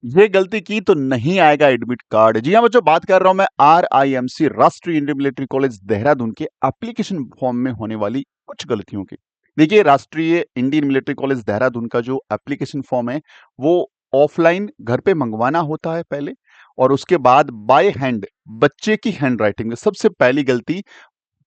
ये गलती की तो नहीं आएगा एडमिट कार्ड। जी हाँ बच्चों, बात कर रहा हूं मैं RIMC राष्ट्रीय इंडियन मिलिट्री कॉलेज देहरादून के एप्लीकेशन फॉर्म में होने वाली कुछ गलतियों की। देखिए, राष्ट्रीय इंडियन मिलिट्री कॉलेज देहरादून का जो एप्लीकेशन फॉर्म है वो ऑफलाइन घर पे मंगवाना होता है पहले, और उसके बाद बाय हैंड बच्चे की हैंड राइटिंग में। सबसे पहली गलती,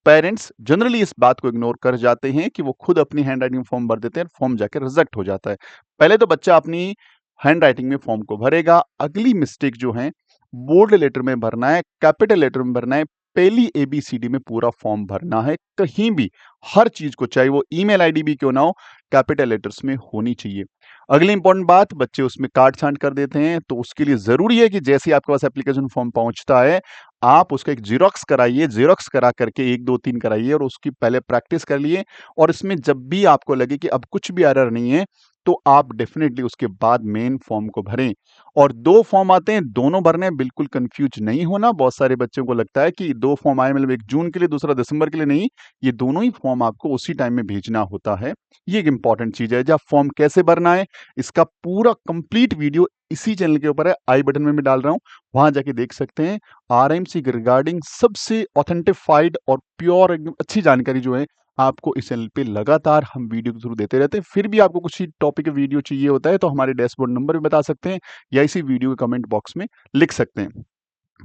पेरेंट्स जनरली इस बात को इग्नोर कर जाते हैं कि वो खुद अपनी हैंड राइटिंग फॉर्म भर देते हैं, फॉर्म जाकर रिजेक्ट हो जाता है। पहले तो बच्चा अपनी हैंड राइटिंग में फॉर्म को भरेगा। अगली मिस्टेक जो है, बोल्ड लेटर में भरना है, कैपिटल लेटर में भरना है, पहली ABCD में पूरा फॉर्म भरना है। कहीं भी हर चीज को, चाहे वो ईमेल आईडी भी क्यों ना हो, कैपिटल लेटर्स में होनी चाहिए। अगली इंपॉर्टेंट बात, बच्चे उसमें काट छांट कर देते हैं, तो उसके लिए जरूरी है कि जैसे ही आपके पास एप्लीकेशन फॉर्म पहुंचता है, आप उसका एक जीरोक्स कराइए। जीरोक्स करा करके 1 2 3 कराइए और उसकी पहले प्रैक्टिस कर लिए। और इसमें जब भी आपको लगे कि अब कुछ भी एरर नहीं है, तो आप डेफिनेटली उसके बाद मेन फॉर्म को भरें। और 2 फॉर्म आते हैं, दोनों भरने हैं, बिल्कुल कंफ्यूज नहीं होना। बहुत सारे बच्चों को लगता है कि 2 फॉर्म आए मतलब एक जून के लिए, दूसरा दिसंबर के लिए। नहीं, ये दोनों ही फॉर्म आपको उसी टाइम में भेजना होता है। ये एक इंपॉर्टेंट चीज है। जब फॉर्म कैसे भरना है, इसका पूरा कंप्लीट वीडियो इसी चैनल के ऊपर है, आई बटन में मैं डाल रहा हूं, वहां जाके देख सकते हैं। RIMC के रिगार्डिंग सबसे ऑथेंटिफाइड और प्योर एकदम अच्छी जानकारी जो है, आपको इस चैनल पे लगातार हम वीडियो के थ्रू देते रहते हैं। फिर भी आपको कुछ टॉपिक का वीडियो चाहिए होता है तो हमारे डैशबोर्ड नंबर भी बता सकते हैं, या इसी वीडियो के कमेंट बॉक्स में लिख सकते हैं।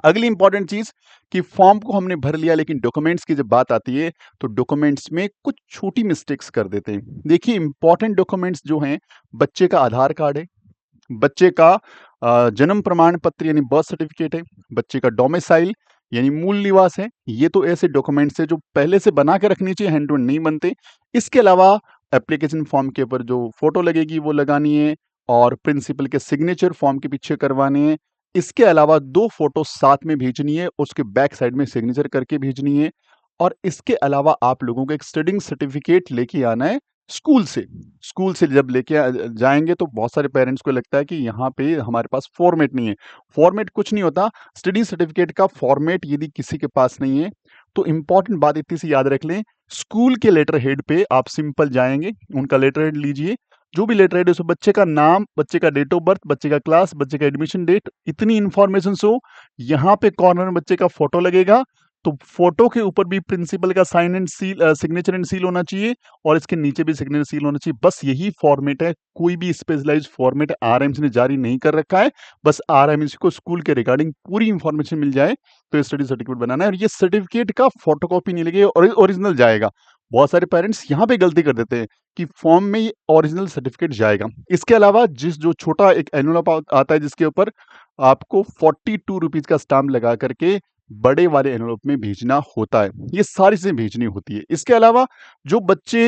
अगली इंपॉर्टेंट चीज कि फॉर्म को हमने भर लिया, लेकिन डॉक्यूमेंट्स की जब बात आती है तो डॉक्यूमेंट्स में कुछ छोटी मिस्टेक्स कर देते हैं। देखिए, इंपॉर्टेंट डॉक्यूमेंट्स जो हैं, बच्चे का आधार कार्ड है, बच्चे का जन्म प्रमाण पत्र यानी बर्थ सर्टिफिकेट है, बच्चे का डोमिसाइल यानी मूल निवास है। ये तो ऐसे डॉक्यूमेंट्स है जो पहले से बना के रखनी चाहिए, हैंड टू हैंड नहीं बनते। इसके अलावा एप्लीकेशन फॉर्म के ऊपर जो फोटो लगेगी वो लगानी है, और प्रिंसिपल के सिग्नेचर फॉर्म के पीछे करवाने हैं। इसके अलावा 2 फोटो साथ में भेजनी है, उसके बैक साइड में सिग्नेचर करके भेजनी है। और इसके अलावा आप लोगों को एक स्टडिंग सर्टिफिकेट लेके आना है स्कूल से। स्कूल से जब लेके जाएंगे तो बहुत सारे पेरेंट्स को लगता है कि यहाँ पे हमारे पास फॉर्मेट नहीं है। फॉर्मेट कुछ नहीं होता। स्टडी सर्टिफिकेट का फॉर्मेट यदि किसी के पास नहीं है, तो इंपॉर्टेंट बात इतनी सी याद रख लें, स्कूल के लेटर हेड पे आप सिंपल जाएंगे, उनका लेटर हेड लीजिए। जो भी लेटर हेड है उसमें बच्चे का नाम, बच्चे का डेट ऑफ बर्थ, बच्चे का क्लास, बच्चे का एडमिशन डेट, इतनी इंफॉर्मेशन हो। यहाँ पे कॉर्नर में बच्चे का फोटो लगेगा, तो फोटो के ऊपर भी प्रिंसिपल का sign and seal, signature and seal होना चाहिए, और इसके नीचे भी सिग्नेचर सील होना चाहिए। बस यही फॉर्मेट है, कोई भी स्पेशलाइज्ड फॉर्मेट RIMC ने जारी नहीं कर रखा है। बस RIMC को स्कूल के रिगार्डिंग पूरी इंफॉर्मेशन मिल जाए तो स्टडी सर्टिफिकेट बनाना है, और ये सर्टिफिकेट का फोटोकॉपी नहीं लगेगा, ओरिजिनल जाएगा। बहुत सारे पेरेंट्स यहाँ पे गलती कर देते हैं कि फॉर्म में ये ओरिजिनल सर्टिफिकेट जाएगा। इसके अलावा जिस जो छोटा एक एनवलप आता है जिसके ऊपर आपको 42 रुपीज का स्टाम्प लगा करके बड़े वाले एनवलप में भेजना होता है, ये सारी चीजें भेजनी होती है। इसके अलावा जो बच्चे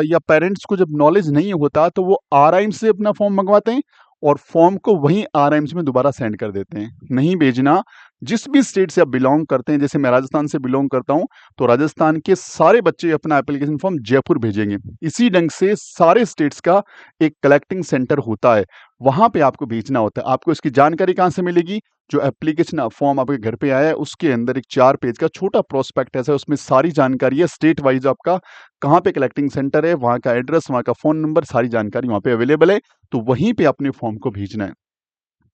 या पेरेंट्स को जब नॉलेज नहीं होता तो वो RIMC से अपना फॉर्म मंगवाते हैं, और फॉर्म को वहीं RIMC में दोबारा सेंड कर देते हैं। नहीं भेजना। जिस भी स्टेट से आप बिलोंग करते हैं, जैसे मैं राजस्थान से बिलोंग करता हूं, तो राजस्थान के सारे बच्चे अपना एप्लीकेशन फॉर्म जयपुर भेजेंगे। इसी ढंग से सारे स्टेट्स का एक कलेक्टिंग सेंटर होता है, वहां पे आपको भेजना होता है। आपको इसकी जानकारी कहां से मिलेगी? जो एप्लीकेशन फॉर्म आपके घर पे आया है उसके अंदर एक 4 पेज का छोटा प्रोस्पेक्टस है, उसमें सारी जानकारी है, स्टेट वाइज आपका कहाँ पे कलेक्टिंग सेंटर है, वहाँ का एड्रेस, वहाँ का फोन नंबर, सारी जानकारी वहाँ पे अवेलेबल है। तो वहीं पे अपने फॉर्म को भेजना है।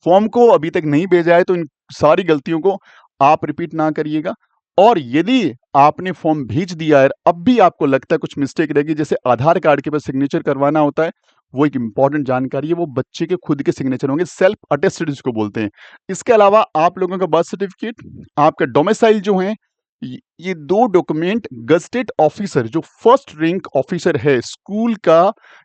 फॉर्म को अभी तक नहीं भेजा है तो इन सारी गलतियों को आप रिपीट ना करिएगा। और यदि आपने फॉर्म भेज दिया है, अब भी आपको लगता है कुछ मिस्टेक रहेगी, जैसे आधार कार्ड के पास सिग्नेचर करवाना होता है, वो एक इंपॉर्टेंट जानकारी है, वो बच्चे के खुद के सिग्नेचर होंगे, सेल्फ अटेस्टेड जिसको बोलते हैं। इसके अलावा आप लोगों का बर्थ सर्टिफिकेट, आपका डोमिसाइल जो है, ये 2 डॉक्यूमेंट गजेटेड ऑफिसर, जो फर्स्ट रैंक ऑफिसर है स्कूल का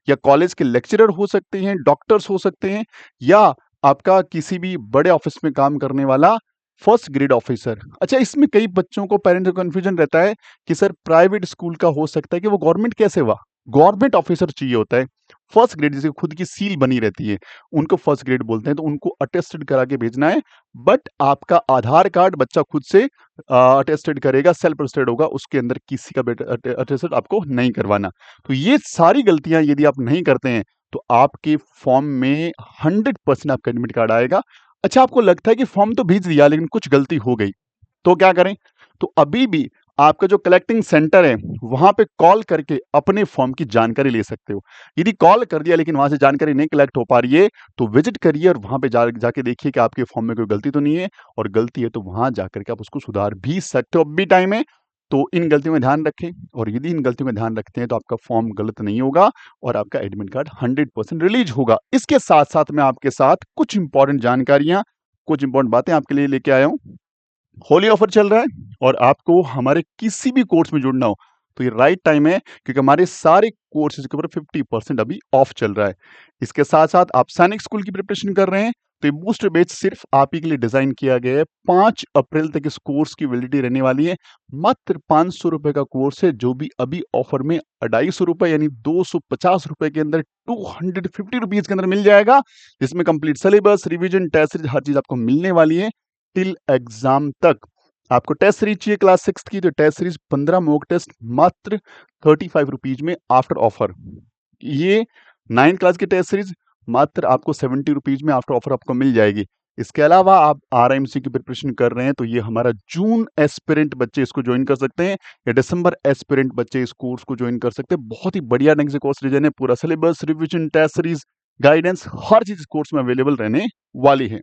या कॉलेज के, लेक्चरर हो सकते हैं, डॉक्टर्स हो सकते हैं, या आपका किसी भी बड़े ऑफिस में काम करने वाला फर्स्ट ग्रेड ऑफिसर। अच्छा, इसमें कई बच्चों को, पेरेंट्स को कंफ्यूजन रहता है कि सर प्राइवेट स्कूल का हो सकता है कि वो गवर्नमेंट कैसे हुआ? गवर्नमेंट ऑफिसर चाहिए होता है फर्स्ट ग्रेड, जिसकी खुद की सील बनी रहती है, उनको फर्स्ट ग्रेड बोलते हैं, तो उनको अटेस्टेड करा के भेजना है। बट आपका आधार कार्ड बच्चा खुद से अटेस्टेड करेगा, सेल्फ अटेस्टेड होगा, उसके अंदर किसी का अटेस्टेड आपको नहीं करवाना। तो ये सारी गलतियां यदि आप नहीं करते हैं तो आपके फॉर्म में 100% आपका एडमिट कार्ड आएगा। अच्छा, आपको लगता है कि फॉर्म तो भेज दिया लेकिन कुछ गलती हो गई, तो क्या करें? तो अभी भी आपका जो कलेक्टिंग सेंटर है, वहाँ पे कॉल करके अपने फॉर्म की जानकारी ले सकते हो। यदि कॉल कर दिया लेकिन वहाँ से जानकारी नहीं कलेक्ट हो पा रही है, तो विज़िट करिए और वहाँ पे जाके देखिए कि आपके फॉर्म में कोई गलती तो नहीं है, और गलती है तो वहाँ जाकर के आप उसको सुधार भी सकते हो, अब भी टाइम है। तो इन गलतियों का ध्यान रखें, और यदि इन गलतियों का ध्यान रखते हैं तो आपका फॉर्म गलत नहीं होगा और आपका एडमिट कार्ड 100% रिलीज़ होगा। इसके साथ-साथ मैं आपके साथ कुछ इंपॉर्टेंट जानकारियाँ, कुछ इंपॉर्टेंट बातें आपके लिए लेके आया हूँ। होली ऑफर चल रहा है और आपको हमारे किसी भी कोर्स में जुड़ना हो तो ये राइट टाइम है, क्योंकि हमारे सारे कोर्सेज के ऊपर 50% अभी ऑफ चल रहा है। इसके साथ साथ आप सैनिक स्कूल की प्रिपरेशन कर रहे हैं तो ये बूस्टर बैच सिर्फ आप ही के लिए डिजाइन किया गया है। 5 अप्रैल तक इस कोर्स की वैलिडिटी रहने वाली है। मात्र 500 रुपए का कोर्स है, जो भी अभी ऑफर में 250 रुपए यानी 250 रुपए के अंदर 250 रुपीज के अंदर मिल जाएगा, जिसमें complete syllabus, revision, test series हर चीज आपको मिलने वाली है टिल एग्जाम तक। आपको टेस्ट सीरीज चाहिए क्लास 6 की, तो टेस्ट सीरीज 15 मॉक टेस्ट मात्र 35 रुपीज में आफ्टर ऑफर। ये 9 क्लास की टेस्ट सीरीज मात्र आपको 70 रुपीज में आफ्टर ऑफर आपको मिल जाएगी। इसके अलावा आप आरआईएमसी की प्रिपरेशन कर रहे हैं तो ये हमारा जून एस्पिरेंट बच्चे इसको ज्वाइन कर सकते हैं, या दिसंबर एस्पिरेंट बच्चे इस कोर्स को ज्वाइन कर सकते हैं। बहुत ही बढ़िया ढंग से कोर्स डिजाइन है, पूरा syllabus, revision, test series, guidance, हर चीज इस कोर्स में अवेलेबल रहने वाली है।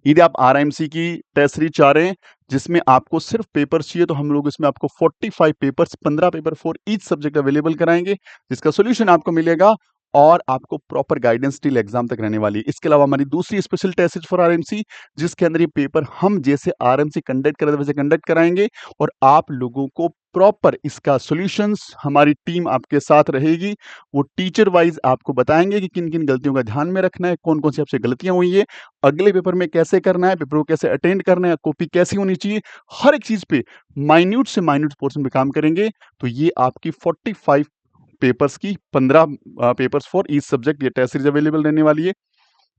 यदि आप आरआईएमसी की टेस्ट सीरीज चाह रहे हैं जिसमें आपको सिर्फ पेपर्स चाहिए, तो हम लोग इसमें आपको 45 papers, 15 paper for each subject available कराएंगे, जिसका सोल्यूशन आपको मिलेगा और आपको प्रॉपर गाइडेंस टिल एग्जाम तक रहने वाली है। इसके अलावा हमारी दूसरी special test series for RMC, जिसके अंदर ये पेपर हम जैसे आरएमसी कंडक्ट कर रहे थे वैसे कंडक्ट कराएंगे, और आप लोगों को प्रॉपर इसका सॉल्यूशंस हमारी टीम आपके साथ रहेगी। वो टीचर वाइज आपको बताएंगे कि किन किन गलतियों का ध्यान में रखना है, कौन कौन सी आपसे गलतियां हुई है, अगले पेपर में कैसे करना है, पेपर को कैसे अटेंड करना है, कॉपी कैसी होनी चाहिए, हर एक चीज पे माइन्यूट से माइन्यूट पोर्शन पे काम करेंगे। तो ये आपकी 45 पेपर्स की 15 पेपर्स फॉर ईच सब्जेक्ट ये टेस्ट सीरीज अवेलेबल रहने वाली है।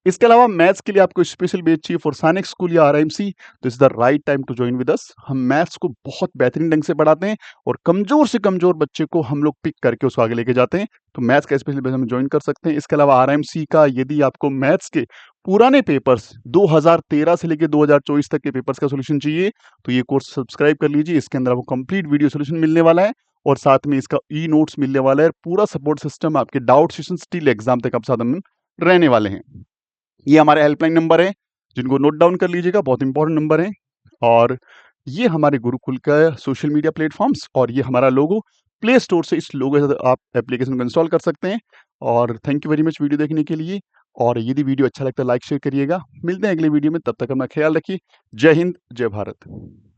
इसके अलावा मैथ्स के लिए आपको स्पेशल बैच चाहिए फॉर सैनिक स्कूल या आरआईएमसी, तो is the right time to join with us. हम मैथ्स को बहुत बेहतरीन ढंग से पढ़ाते हैं और कमजोर से कमजोर बच्चे को हम लोग पिक करके उसको आगे लेके जाते हैं, तो मैथ्स का स्पेशल बैच हम ज्वाइन कर सकते हैं। इसके अलावा आरआईएमसी का यदि आपको मैथ्स के पुराने पेपर्स 2013 से लेकर 2024 तक के पेपर्स का सोल्यूशन चाहिए, तो ये कोर्स सब्सक्राइब कर लीजिए। इसके अंदर आपको कंप्लीट वीडियो सोल्यूशन मिलने वाला है और साथ में इसका ई नोट्स मिलने वाला है, पूरा सपोर्ट सिस्टम, आपके डाउट सेशन टिल एग्जाम तक आप साथ हम रहने वाले हैं। ये हमारे हेल्पलाइन नंबर है, जिनको नोट डाउन कर लीजिएगा, बहुत इंपॉर्टेंट नंबर है। और ये हमारे गुरुकुल का सोशल मीडिया प्लेटफॉर्म्स, और ये हमारा लोगो। प्ले स्टोर से इस लोगो के साथ आप एप्लीकेशन को इंस्टॉल कर सकते हैं। और thank you very much video देखने के लिए, और यदि वीडियो अच्छा लगता है लाइक शेयर करिएगा। मिलते हैं अगले वीडियो में, तब तक अपना ख्याल रखिए। जय हिंद, जय भारत।